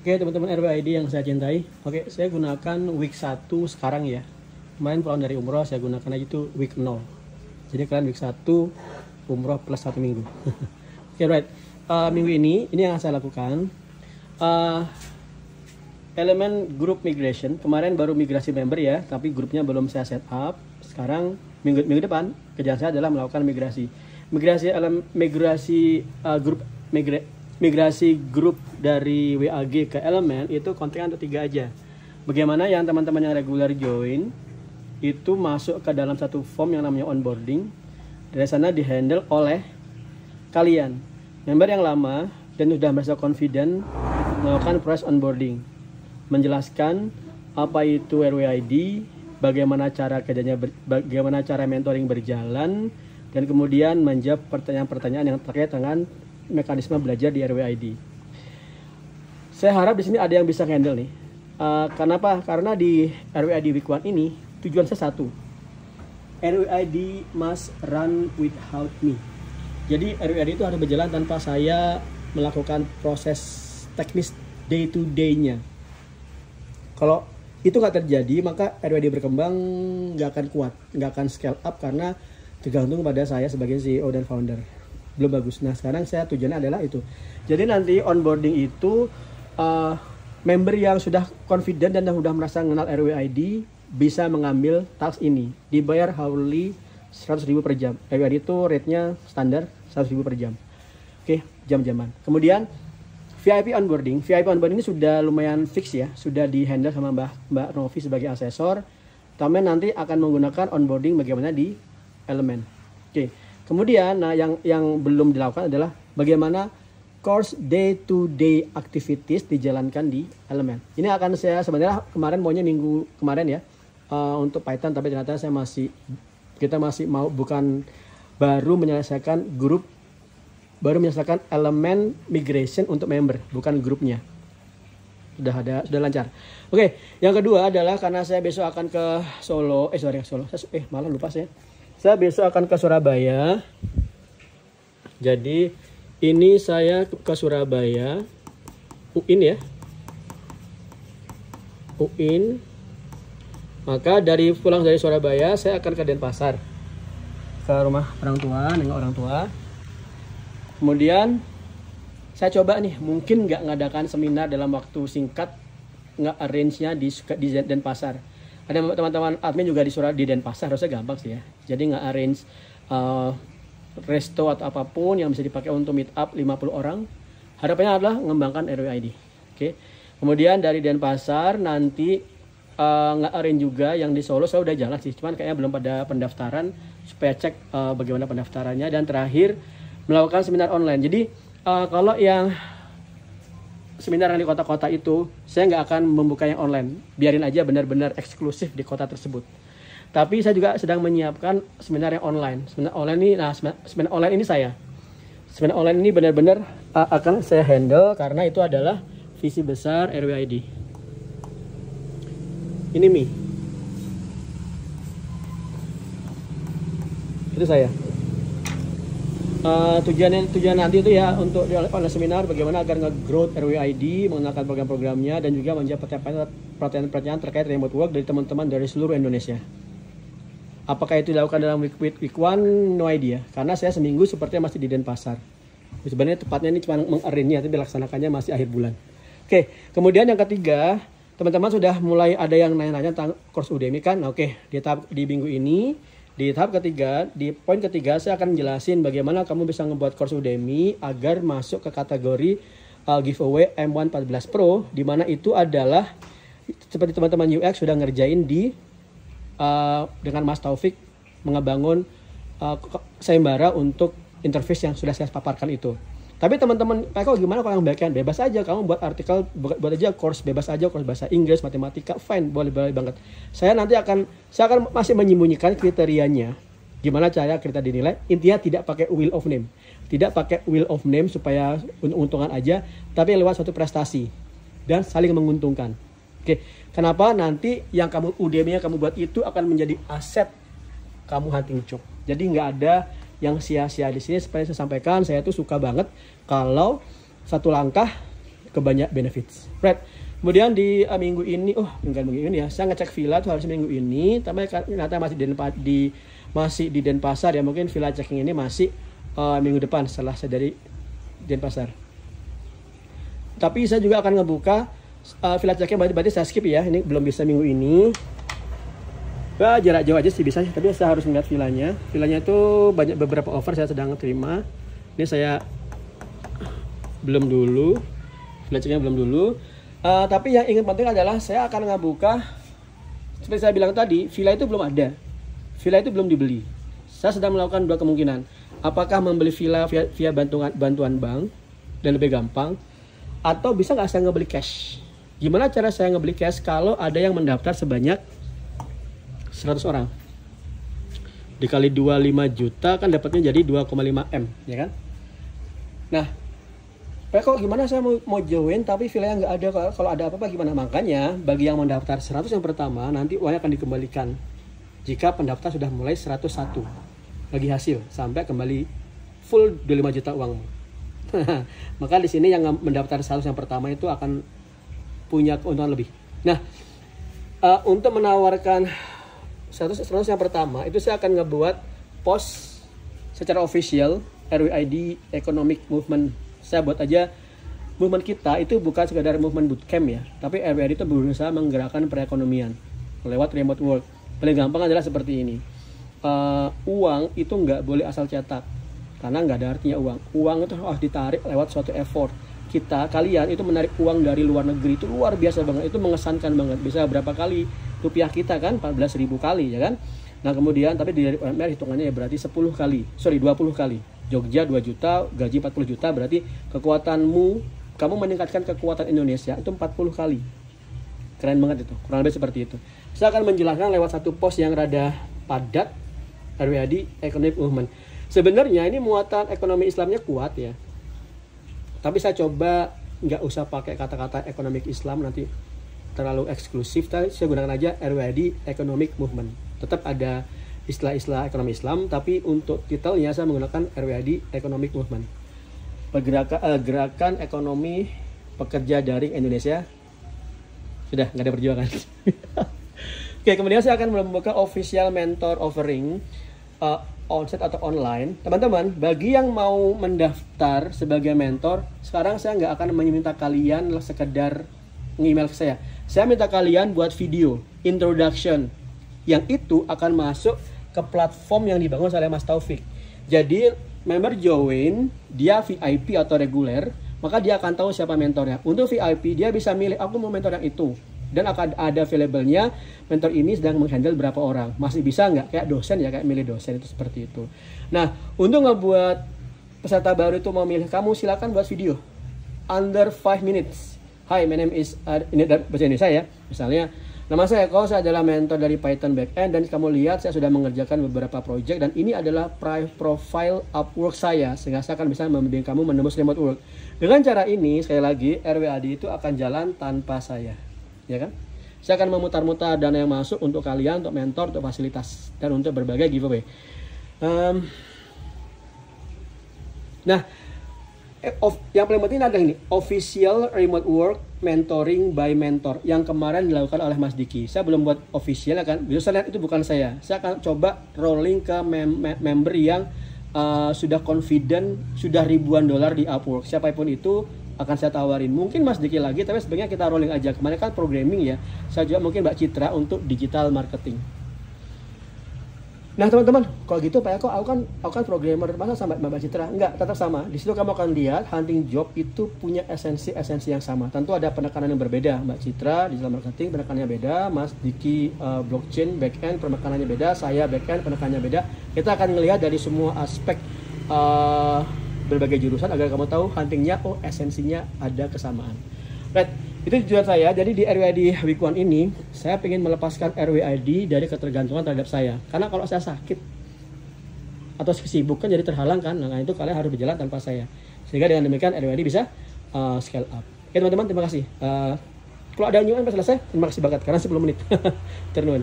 Oke teman-teman RWID yang saya cintai. Oke, saya gunakan week 1 sekarang ya. Kemarin pulang dari umroh saya gunakan aja itu week 0. Jadi kalian week 1 umroh plus 1 minggu. Oke, right. Minggu ini yang saya lakukan. Elemen grup migration. Kemarin baru migrasi member ya, tapi grupnya belum saya set up. Sekarang minggu depan kerjaan saya adalah melakukan migrasi grup dari WAG ke elemen. Itu kontennya ada 3 aja. Bagaimana yang teman-teman yang regular join itu masuk ke dalam satu form yang namanya onboarding. Dari sana dihandle oleh kalian member yang lama dan sudah merasa confident melakukan proses onboarding, menjelaskan apa itu RWID, bagaimana cara kerjanya, bagaimana cara mentoring berjalan, dan kemudian menjawab pertanyaan-pertanyaan yang terkait dengan mekanisme belajar di RWID. Saya harap di sini ada yang bisa handle nih. Kenapa? Karena di RWID Week 1 ini tujuan saya satu. RWID must run without me. Jadi RWID itu harus berjalan tanpa saya melakukan proses teknis day to day-nya. Kalau itu nggak terjadi, maka RWID berkembang nggak akan kuat, nggak akan scale up karena tergantung pada saya sebagai CEO dan founder. Belum bagus. Nah sekarang saya tujuannya adalah itu. Jadi nanti onboarding itu member yang sudah confident dan sudah merasa mengenal RWID bisa mengambil task ini. Dibayar hourly 100.000 per jam. RWID itu rate-nya standar 100.000 per jam. Oke, jam-jaman. Kemudian VIP onboarding ini sudah lumayan fix ya, sudah di handle sama Mbak Novi sebagai asesor. Kami nanti akan menggunakan onboarding bagaimana di elemen. Oke. Kemudian, nah yang belum dilakukan adalah bagaimana course day to day activities dijalankan di elemen. Ini akan saya sebenarnya kemarin maunya minggu kemarin ya untuk Python, tapi ternyata kita masih mau baru menyelesaikan elemen migration untuk member, bukan grupnya. Sudah lancar. Oke, yang kedua adalah karena saya besok akan ke Solo. Malah lupa saya. Saya besok akan ke Surabaya. Jadi ini saya ke Surabaya, UIN ya. UIN. Maka pulang dari Surabaya saya akan ke Denpasar. Ke rumah orang tua, nengok orang tua. Kemudian saya coba nih, mungkin nggak ngadakan seminar dalam waktu singkat, nggak arrange-nya di Denpasar. Ada teman-teman admin juga di Denpasar, harusnya gampang sih ya. Jadi nggak arrange resto atau apapun yang bisa dipakai untuk meet up 50 orang. Harapannya adalah mengembangkan RWID. Oke. Kemudian dari Denpasar nanti nggak arrange juga yang di Solo. Saya udah jalan sih, cuman kayaknya belum pada pendaftaran, supaya cek bagaimana pendaftarannya. Dan terakhir melakukan seminar online. Jadi kalau yang seminar yang di kota-kota itu saya nggak akan membuka yang online, biarin aja benar-benar eksklusif di kota tersebut. Tapi saya juga sedang menyiapkan seminar yang online. Seminar online ini benar-benar akan saya handle karena itu adalah visi besar RWID. Ini itu saya. Tujuan nanti itu ya untuk online seminar bagaimana agar nge-growth RWID, mengenalkan program-programnya, dan juga menjawab pertanyaan-pertanyaan terkait remote work dari teman-teman dari seluruh Indonesia. Apakah itu dilakukan dalam week 1? No idea. Karena saya seminggu sepertinya masih di Denpasar. Sebenarnya tepatnya ini cuma mengarrange-nya, tapi dilaksanakannya masih akhir bulan. Oke, kemudian yang ketiga, teman-teman sudah mulai ada yang nanya-nanya tentang course Udemy kan? Oke, di minggu ini, di tahap ketiga, di poin ketiga saya akan jelasin bagaimana kamu bisa ngebuat course Udemy agar masuk ke kategori giveaway M114 Pro, di mana itu adalah seperti teman-teman UX sudah ngerjain dengan Mas Taufik mengebangun sayembara untuk interface yang sudah saya paparkan itu. Tapi teman-teman, kok gimana kalau yang backend? Bebas aja, kamu buat artikel, buat aja course, bebas aja, course bahasa Inggris, matematika, fine, boleh banget. Saya akan masih menyembunyikan kriterianya. Gimana cara kita dinilai? Intinya tidak pakai wheel of name. Tidak pakai wheel of name supaya untungan aja, tapi lewat suatu prestasi dan saling menguntungkan. Oke, kenapa nanti yang Udemy yang kamu buat itu akan menjadi aset kamu hunting job. Jadi nggak ada yang sia-sia di sini. Seperti saya sampaikan, saya tuh suka banget kalau satu langkah ke banyak benefits. Right. Kemudian di minggu ini, minggu ini ya, saya ngecek villa tuh harus minggu ini, tapi ternyata masih di Denpasar ya, mungkin villa checking ini masih minggu depan setelah saya dari Denpasar. Tapi saya juga akan ngebuka villa checking, berarti saya skip ya, ini belum bisa minggu ini. Jarak jauh aja sih bisa, tapi saya harus ngeliat villanya. Villanya itu banyak beberapa offer saya sedang terima. Ini saya belum dulu, villa checkingnya belum dulu. Tapi yang ingin penting adalah saya akan ngebuka, seperti saya bilang tadi, villa itu belum ada, villa itu belum dibeli. Saya sedang melakukan dua kemungkinan. Apakah membeli villa via bantuan bank dan lebih gampang, atau bisa nggak saya ngebeli cash? Gimana cara saya ngebeli cash kalau ada yang mendaftar sebanyak 100 orang? Dikali 25 juta kan dapatnya jadi 2,5 M, ya kan? Nah, kok gimana saya mau join tapi villa-nya nggak ada, kalau ada apa-apa gimana? Makanya bagi yang mendaftar 100 yang pertama, nanti uangnya akan dikembalikan jika pendaftar sudah mulai 101 bagi hasil sampai kembali full 25 juta uangmu. Maka di sini yang mendaftar 100 yang pertama itu akan punya keuntungan lebih. Nah, untuk menawarkan 100 yang pertama itu saya akan ngebuat post secara official RWID Economic Movement. Saya buat aja, movement kita itu bukan sekadar movement bootcamp ya, tapi RWID itu berusaha menggerakkan perekonomian lewat remote work. Paling gampang adalah seperti ini. Uang itu nggak boleh asal cetak, karena nggak ada artinya uang. Uang itu harus ditarik lewat suatu effort. Kalian itu menarik uang dari luar negeri itu luar biasa banget, itu mengesankan banget. Bisa berapa kali rupiah kita kan, 14.000 kali ya kan. Nah kemudian tapi dari UMR hitungannya ya berarti 20 kali. Jogja 2 juta, gaji 40 juta, berarti kekuatanmu, kamu meningkatkan kekuatan Indonesia itu 40 kali. Keren banget itu, kurang lebih seperti itu. Saya akan menjelaskan lewat satu post yang rada padat, RWID Economic Movement. Sebenarnya ini muatan ekonomi Islamnya kuat ya, tapi saya coba nggak usah pakai kata-kata ekonomi Islam, nanti terlalu eksklusif. Tapi saya gunakan aja RWID Economic Movement. Tetap ada istilah-istilah ekonomi Islam, tapi untuk titelnya saya menggunakan RWID Economic Movement. Gerakan ekonomi pekerja daring Indonesia. Sudah nggak ada perjuangan. Oke, kemudian saya akan membuka official mentor offering onsite atau online. Teman-teman, bagi yang mau mendaftar sebagai mentor, sekarang saya nggak akan meminta kalian sekedar nge-email ke saya. Saya minta kalian buat video introduction, yang itu akan masuk ke platform yang dibangun oleh Mas Taufik. Jadi member join, dia VIP atau reguler, maka dia akan tahu siapa mentornya. Untuk VIP dia bisa milih, aku mau mentor yang itu, dan akan ada available-nya mentor ini sedang menghandle berapa orang. Masih bisa nggak? Kayak dosen ya, kayak milih dosen itu seperti itu. Nah, untuk ngebuat peserta baru itu mau milih kamu, silakan buat video under 5 minutes. Hi, my name is ini bahasa Indonesia ya. Misalnya, nama saya Eko, saya adalah mentor dari Python Backend, dan kamu lihat saya sudah mengerjakan beberapa project, dan ini adalah profile Upwork saya, sehingga saya akan bisa membimbing kamu menembus remote work. Dengan cara ini, sekali lagi, RWID itu akan jalan tanpa saya. Ya kan? Saya akan memutar-mutar dana yang masuk untuk kalian, untuk mentor, untuk fasilitas, dan untuk berbagai giveaway. Nah, yang paling penting ada ini, official remote work mentoring by mentor yang kemarin dilakukan oleh Mas Diki. Saya belum buat official ya kan, bisa lihat itu bukan saya. Saya akan coba rolling ke member yang sudah confident, sudah ribuan dolar di Upwork. Siapapun itu akan saya tawarin. Mungkin Mas Diki lagi, tapi sebenarnya kita rolling aja. Kemarin kan programming ya, saya juga mungkin Mbak Citra untuk digital marketing. Nah teman-teman, kalau gitu Pak Eko, aku kan programmer, masa sama Mbak Citra? Enggak, tetap sama. Di situ kamu akan lihat hunting job itu punya esensi yang sama. Tentu ada penekanan yang berbeda. Mbak Citra digital marketing penekanannya beda, Mas Diki blockchain backend penekanannya beda, saya backend penekanannya beda. Kita akan melihat dari semua aspek berbagai jurusan agar kamu tahu huntingnya, esensinya ada kesamaan. Right, itu tujuan saya. Jadi di RWID Week 1 ini saya ingin melepaskan RWID dari ketergantungan terhadap saya. Karena kalau saya sakit atau kesibukan jadi terhalang kan, nah itu kalian harus berjalan tanpa saya. Sehingga dengan demikian RWID bisa scale up. Oke teman-teman, terima kasih. Kalau ada new sampai selesai, terima kasih banget karena 10 menit. Turn on.